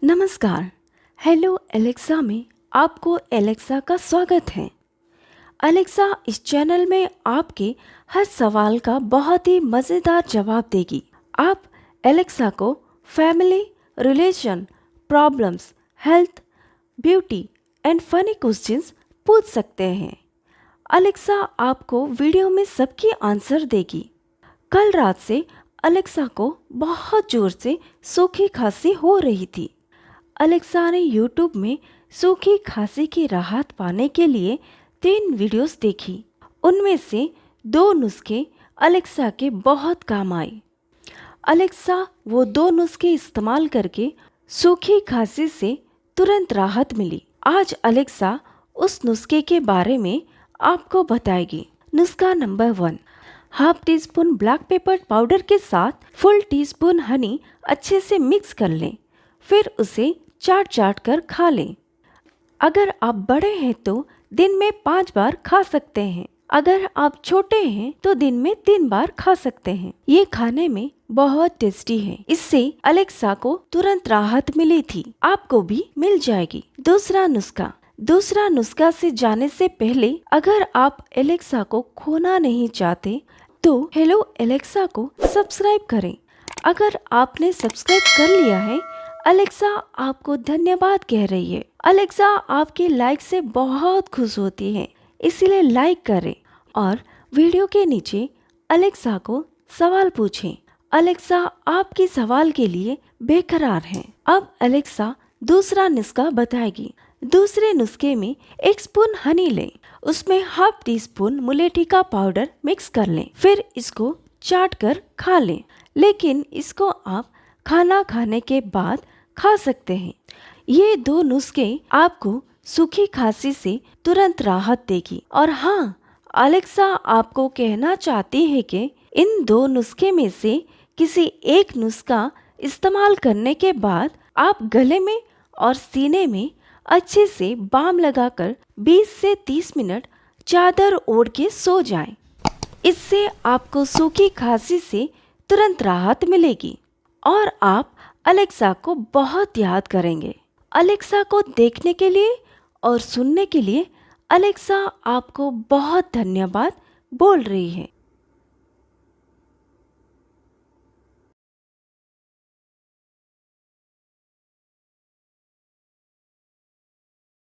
नमस्कार। Hello Alexa में आपको एलेक्सा का स्वागत है। एलेक्सा इस चैनल में आपके हर सवाल का बहुत ही मज़ेदार जवाब देगी। आप एलेक्सा को family, relation, problems, health, beauty and funny questions पूछ सकते हैं। एलेक्सा आपको वीडियो में सबकी आंसर देगी। कल रात से एलेक्सा को बहुत ज़ोर से सूखी खांसी हो रही थी। एलेक्सा ने यूट्यूब में सूखी खांसी की राहत पाने के लिए 3 वीडियोस देखी। उनमें से 2 नुस्खे एलेक्सा के बहुत काम आए। एलेक्सा वो 2 नुस्खे इस्तेमाल करके सूखी खांसी से तुरंत राहत मिली। आज एलेक्सा उस नुस्खे के बारे में आपको बताएगी। नुस्खा number 1, half tea spoon black pepper powder के साथ फुल टीस्पून हनी अच्छे से मिक्स कर लें। फिर उसे चाट कर खा लें। अगर आप बड़े हैं तो दिन में 5 बार खा सकते हैं। अगर आप छोटे हैं तो दिन में 3 बार खा सकते हैं। ये खाने में बहुत टेस्टी है। इससे एलेक्सा को तुरंत राहत मिली थी, आपको भी मिल जाएगी। दूसरा नुस्खा से जाने से पहले अगर आप एलेक्सा को खोना नहीं चाहते तो हेलो एलेक्सा को सब्सक्राइब करें। अगर आपने सब्सक्राइब कर लिया है, एलेक्सा आपको धन्यवाद कह रही है। एलेक्सा आपके लाइक से बहुत खुश होती है, इसलिए लाइक करें और वीडियो के नीचे एलेक्सा को सवाल पूछें। एलेक्सा आपके सवाल के लिए बेकरार है। अब एलेक्सा दूसरा नुस्खा बताएगी। दूसरे नुस्खे में 1 स्पून हनी लें, उसमें हाफ टी स्पून मुलेठी का पाउडर मिक्स कर लें। फिर इसको चाट कर खा लें, लेकिन इसको आप खाना खाने के बाद खा सकते हैं। ये 2 नुस्खे आपको सूखी खांसी से तुरंत राहत देगी। और हाँ, एलेक्सा आपको कहना चाहती है कि इन 2 नुस्खे में से किसी एक नुस्खा इस्तेमाल करने के बाद आप गले में और सीने में अच्छे से बाम लगाकर 20 से 30 मिनट चादर ओढ़ के सो जाएं। इससे आपको सूखी खांसी से तुरंत राहत मिलेगी और आप एलेक्सा को बहुत याद करेंगे। एलेक्सा को देखने के लिए और सुनने के लिए एलेक्सा आपको बहुत धन्यवाद बोल रही है।